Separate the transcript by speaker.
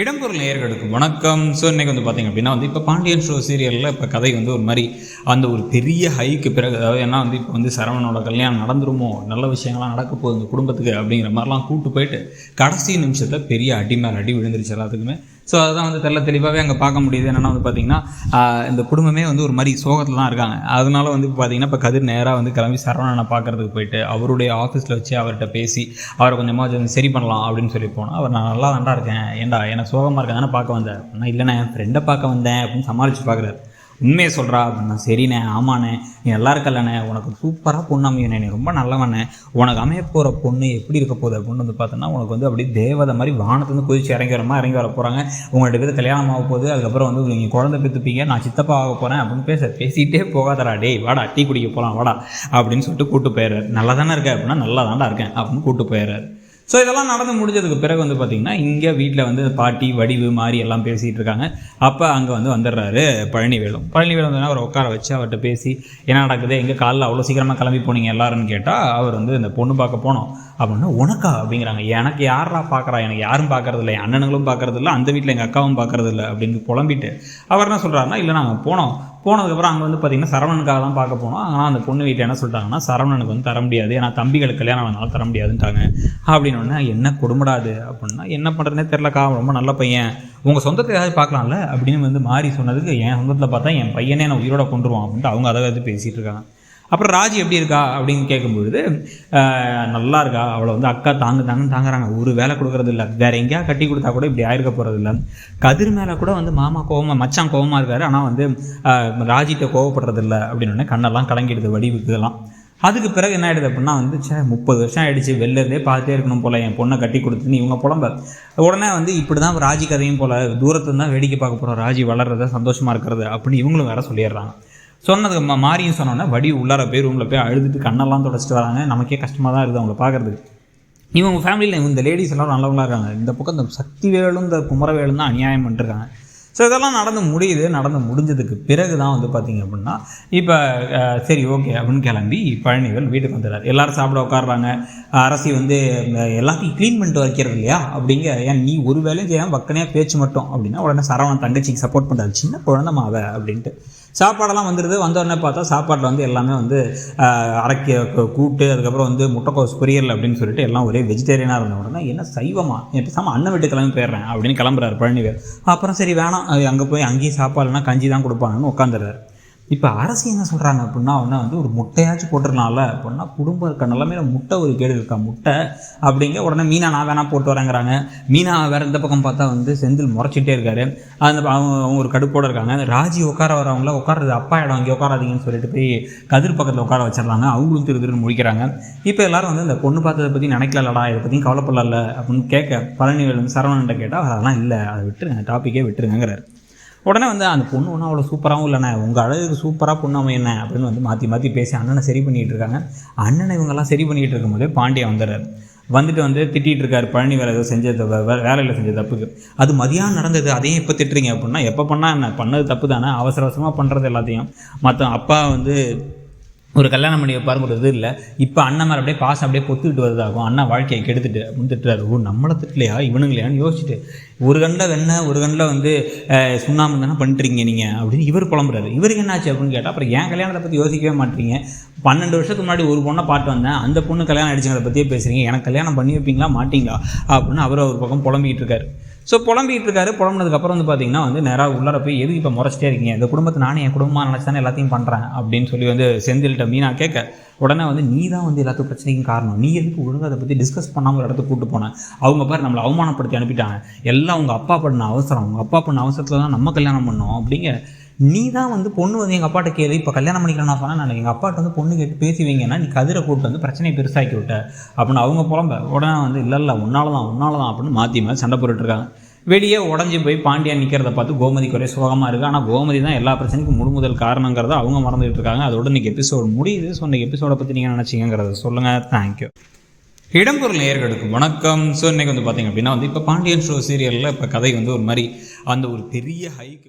Speaker 1: இடம்பொருள் நேயர்களுக்கு வணக்கம். ஸோ இன்றைக்கி வந்து பார்த்திங்க அப்படின்னா இப்போ பாண்டியன் ஷோ சீரியலில் இப்போ கதை ஒரு மாதிரி அந்த ஒரு பெரிய ஹைக்கு பிறகு, அதாவது ஏன்னா இப்போ சரவணனோட கல்யாணம் நடந்துருமோ, நல்ல விஷயங்கள்லாம் நடக்க போகுது இந்த குடும்பத்துக்கு அப்படிங்கிற மாதிரிலாம் கூப்பிட்டு போயிட்டு கடைசி நிமிஷத்தில் பெரிய அடி மேல் அடி விழுந்துருச்சு எல்லாத்துக்குமே. ஸோ அதுதான் தெளிவாகவே அங்கே பார்க்க முடியுது. என்னென்னா பார்த்திங்கன்னா இந்த குடும்பமே ஒரு மாதிரி சோகத்தில் தான் இருக்காங்க. அதனால இப்போ பார்த்திங்கன்னா இப்போ கதிர் நேராக கிளம்பி சரவணனை பார்க்குறதுக்கு போயிட்டு அவருடைய ஆஃபீஸில் வச்சு அவர்கிட்ட பேசி அவரை கொஞ்சமாக சரி பண்ணலாம் அப்படின்னு சொல்லி போனால், அவர் நான் நல்லா தாண்டா இருக்கேன், ஏன்டா எனக்கு சோகமாக இருக்கேன் தானே பார்க்க வந்தேன் அப்படின்னா, இல்லைண்ணே என் ஃப்ரெண்டை பார்க்க வந்தேன் அப்படின்னு சமாளித்து பார்க்குறாரு. உண்மையை சொல்கிறா அப்படின்னா, சரிண்ணே ஆமாண்ணே நீ நல்லா இருக்கல்லண்ணே, உனக்கு சூப்பராக பொண்ணு அமையண்ணே, நீ ரொம்ப நல்லவண்ணே, உனக்கு அமைய போகிற பொண்ணு எப்படி இருக்க போகுது அப்படின்னு பார்த்தோன்னா உனக்கு அப்படி தேவதை மாதிரி வானத்துலேருந்து குதிச்சு இறங்கி வர போகிறாங்க. உங்கள்கிட்ட பேர் கல்யாணம் ஆக போகுது, அதுக்கப்புறம் நீங்கள் குழந்தை பெற்றுப்பீங்க, நான் சித்தப்பா ஆக போகிறேன் அப்படின்னு பேசிகிட்டே போகாதடா, டேய் வாடா டீ குடிக்க போகலாம் வாடா அப்படின்னு சொல்லிட்டு கூப்பிட்டு போயிடுறாரு. நல்லா தானே இருக்கேன் அப்படின்னா, நல்லா தாண்டா இருக்கேன் அப்படின்னு கூப்பிட்டு போயிடுறாரு. ஸோ இதெல்லாம் நடந்து முடிஞ்சதுக்கு பிறகு பார்த்திங்கன்னா இங்கே வீட்டில் பாட்டி வடிவு மாறி எல்லாம் பேசிகிட்டு இருக்காங்க. அப்போ அங்கே வந்துடுறாரு பழனிவேலு அவரை உட்கார வச்சு அவர்கிட்ட பேசி என்ன நடக்குது, எங்கே காலைல அவ்வளோ சீக்கிரமாக கிளம்பி போனீங்க எல்லாருன்னு கேட்டால், அவர் இந்த பொண்ணு பார்க்க போனோம் அப்படின்னா, உனக்கா அப்படிங்கிறாங்க. எனக்கு யாரா பார்க்குறா, எனக்கு யாரும் பார்க்கறதில்ல, என் அண்ணனுங்களும் பார்க்கறதில்ல, அந்த வீட்டில் எங்கள் அக்காவும் பார்க்கறதில்ல அப்படின்னு புலம்பிட்டு அவர் என்ன சொல்கிறாருன்னா, இல்லை நாங்கள் போனதுக்கப்புறம் அங்கே பார்த்திங்கன்னா சரவணனுக்காக தான் பார்க்க போனோம். ஆனால் அந்த பொண்ணு வீட்டில் என்ன சொல்லிட்டாங்கன்னா, சரவணனுக்கு தர முடியாது, ஏன்னா தம்பிகளுக்கு கல்யாணம் வேணாலும் தர முடியாதுன்ட்டாங்க அப்படின்னு. என்ன கொடுமடாது அப்படின்னா, என்ன பண்ணுறதுனே தெரிலக்கா, ரொம்ப நல்ல பையன், உங்கள் சொந்தத்தை ஏதாவது பார்க்கலாம்ல அப்படின்னு மாறி சொன்னதுக்கு, என் சொந்தத்தில் பார்த்தா என் பையனே நான் உயிரோட கொண்டுருவான் அப்படின்ட்டு அவங்க அதை பேசிகிட்டு இருக்காங்க. அப்புறம் ராஜி எப்படி இருக்கா அப்படின்னு கேட்கும்பொழுது, நல்லா இருக்கா, அவளை அக்கா தாங்குறாங்க, ஒரு வேலை கொடுக்குறது இல்லை, வேறு எங்கேயா கட்டி கொடுத்தா கூட இப்படி ஆயிருக்க போகிறது இல்லை. கதிர் மேலே கூட மாமா கோவமாக மச்சான் கோவமாக இருக்காரு, ஆனால் ராஜிகிட்ட கோவப்படுறதில்லை அப்படின்னு கண்ணெல்லாம் கலங்கிடுது வடிவுக்கு எல்லாம். அதுக்கு பிறகு என்ன ஆகிடுது அப்படின்னா 30 வருஷம் ஆகிடுச்சு, வெளிலேருந்தே பார்த்துட்டே இருக்கணும் போல் என் பொண்ணை கட்டி கொடுத்துன்னு இவங்க புலம்ப. உடனே இப்படி தான் ராஜி கதையும் போல், தூரத்துல தான் வேடிக்கை பார்க்க போகிறோம், ராஜி வளர்றத சந்தோஷமாக இருக்கிறது அப்படின்னு இவங்களும் வேற சொல்லிடுறாங்க. சொன்னதுக்கு மாறியும் சொன்னோன்னே வடி உள்ளார போய் ரூமில் போய் அழுதுட்டு கண்ணெல்லாம் தொடச்சிட்டு வராங்க. நமக்கே கஷ்டமாக தான் இருக்குது அவங்கள பார்க்குறதுக்கு. இவங்க ஃபேமிலியில் இந்த லேடிஸ் எல்லோரும் நல்லவங்களாக இருக்காங்க. இந்த பக்கம் இந்த சக்திவேலும் இந்த குமரவேலும் தான் அநியாயம் பண்ணிருக்காங்க. ஸோ இதெல்லாம் நடந்து முடிஞ்சதுக்கு பிறகு தான் பார்த்திங்க அப்படின்னா, இப்போ சரி ஓகே அப்படின்னு கிளம்பி பழனிவேல் வீட்டுக்கு வந்துடுறாரு. எல்லோரும் சாப்பிட உட்காடுறாங்க. அரசி எல்லாத்தையும் க்ளீன் பண்ணிட்டு வைக்கிறது இல்லையா அப்படிங்க, ஏன் நீ ஒரு வேலையும் செய்யாமல் பக்கனையாக பேச்சு மட்டும் அப்படின்னா, உடனே சரவணன் தங்கச்சிக்கு சப்போர்ட் பண்ணுறாரு, சின்ன குழந்தைமாவை அப்படின்ட்டு. சாப்பாடெல்லாம் வந்தோடனே பார்த்தா சாப்பாட்டில் எல்லாமே அரைக்க கூட்டு, அதுக்கப்புறம் முட்டைக்கோஸ் பொரியல் அப்படின்னு சொல்லிட்டு எல்லாம் ஒரே வெஜிடேரியனாக இருந்த உடனே, என்ன சைவமா, என் பேசாமல் அண்ணன் வீட்டு கிளம்பி போயிடுறேன் அப்படின்னு கிளம்புறாரு பழனிவேல். அப்புறம் சரி வேணாம், அங்கே போய் அங்கேயும் சாப்பாடுனா கஞ்சி தான் கொடுப்பாங்கன்னு உட்காந்துறாரு. இப்போ அரசு என்ன சொல்கிறாங்க அப்படின்னா, ஒரு முட்டையாச்சும் போட்டுருக்கலாம்ல அப்படின்னா, குடும்பம் இருக்க நிலமையில முட்டை ஒரு கேடு இருக்கா முட்டை அப்படிங்க. உடனே மீனா நான் வேணா போட்டு வரேங்கிறாங்க. மீனா வேறு இந்த பக்கம் பார்த்தா செந்தில் முறைச்சிட்டே இருக்காரு. அவங்க ஒரு கடுப்போடு இருக்காங்க. ராஜி உட்கார வரவங்கள உட்காறது அப்பா இடம், அங்கே உட்காராதீங்கன்னு சொல்லிட்டு போய் கதிர் பக்கத்தில் உட்கார வச்சிடறாங்க. அவங்களும் திருன்னு முடிக்கிறாங்க. இப்போ எல்லாரும் இந்த பொண்ணு பார்த்ததை பற்றி நினைக்கலடா, இதை பற்றியும் கவலைப்படல அப்படின்னு கேட்க, பழனிவேல் சரவணன்ட்ட கேட்டால் அதெல்லாம் இல்லை, அதை விட்டுருங்க, டாப்பிக்கே விட்டுருங்கிறார். உடனே அந்த பொண்ணு ஒன்றும் அவ்வளோ சூப்பராகவும் இல்லைண்ணே, உங்கள் அழகுக்கு சூப்பராக பொண்ணு அமையண்ண அப்படின்னு மாற்றி பேசி அண்ணனை சரி பண்ணிகிட்டு இருக்காங்க. அண்ணனை இவங்கெல்லாம் சரி பண்ணிகிட்டு இருக்கும்போது பாண்டியன் வந்துடுறாரு. வந்துட்டு திட்டிகிட்டு இருக்காரு பழனிவேல் ஏதோ வேலையில் செஞ்ச தப்புக்கு. அது மதியானம் நடந்தது, அதையும் இப்போ திட்டுறீங்க அப்படின்னா, எப்போ பண்ணால் என்ன, பண்ணது தப்பு தானே, அவசரமாக பண்ணுறது எல்லாத்தையும். மற்ற அப்பா ஒரு கல்யாணம் பண்ணி வைப்பாருங்கிறது இல்லை, இப்போ அண்ணன் மேலே அப்படியே பாசம் அப்படியே பொத்துக்கிட்டு வருதாகும், அண்ணா வாழ்க்கையை கெடுத்துட்டு அப்படின்னு திட்டுறாரு. நம்மளை திட்டலையா இவனுங்களையான்னு யோசிச்சுட்டு, ஒரு கண்ணில் வெண்ணெய் ஒரு கண்ணில் சுண்ணாம்பு தானே பண்ணிட்டுருங்க நீங்கள் அப்படின்னு இவர் புலம்புறாரு. இவருக்கு என்னாச்சு அப்படின்னு கேட்டால், அப்புறம் என் கல்யாணத்தை பற்றி யோசிக்கவே மாட்டீங்க, 12 வருஷத்துக்கு முன்னாடி ஒரு பொண்ணை பார்த்து வந்தேன், அந்த பொண்ணு கல்யாணம் அடிச்சுங்கிறத பற்றியே பேசுகிறீங்க, எனக்கு கல்யாணம் பண்ணி வைப்பீங்களா மாட்டிங்களா அப்படின்னு அவர் ஒரு பக்கம் புலம்பிக்கிட்டு இருக்காரு. ஸோ புலம்பினதுக்கப்புறம் பார்த்திங்கன்னா நேராக உள்ளார போய் எதுக்கு இப்போ முறைச்சிட்டே இருக்கீங்க, இந்த குடும்பத்தை நானே என் குடும்பமாக நினச்சி தானே எல்லாத்தையும் பண்ணுறேன் அப்படின்னு சொல்லி செந்தில்கிட்ட மீனா கேட்க, உடனே நீ தான் எல்லாத்துக்கும் பிரச்சனைக்கும் காரணம், நீ எதுக்கு ஒழுங்காக அதை பற்றி டிஸ்கஸ் பண்ணாமல் ஒரு இடத்துக்கு கூப்பிட்டு போனேன், அவங்க பாரு நம்மளை அவமானப்படுத்தி அனுப்பிட்டாங்க, எல்லாம் உங்கள் அப்பா பண்ண அவசரம், உங்கள் அப்பா பண்ண அவசரத்தில் தான் நம்ம கல்யாணம் பண்ணோம் அப்படிங்க. நீ தான் பொண்ணு எங்கள் அப்பாட்ட கேள்வி, இப்போ கல்யாணம் பண்ணிக்கலாம் நான் சொன்னேன், நான் எங்கள் அப்பாட்ட பொண்ணு கேட்டு பேசுவீங்கன்னா நீ கதிரை கூப்பிட்டு பிரச்சனையை பெருசாக்கி விட்ட அப்படின்னு அவங்க புலம்ப. உடனே இல்லை உன்னால தான் அப்படின்னு மாற்றி சண்டை போட்டுட்ருக்காங்க. வெளியே உடஞ்சி போய் பாண்டியன் நிற்கிறத பார்த்து கோமதிக்கு ஒரே சோகமாக இருக்குது. ஆனால் கோமதி தான் எல்லா பிரச்சனைக்கும் முதல் காரணங்கிறத அவங்க மறந்துகிட்டு இருக்காங்க. அதோட இன்றைக்கி எபிசோடு முடியுது. ஸோ இன்றைக்கி எபிசோடை பற்றி நீங்கள் நினச்சிங்கிறத சொல்லுங்கள். தேங்க்யூ. இடம்பொருள் நேயர்களுக்கு வணக்கம். ஸோ இன்றைக்கி பார்த்திங்க அப்படின்னா இப்போ பாண்டியன் ஷோ சீரியலில் இப்போ கதை ஒரு மாதிரி அந்த ஒரு பெரிய ஹைக்கு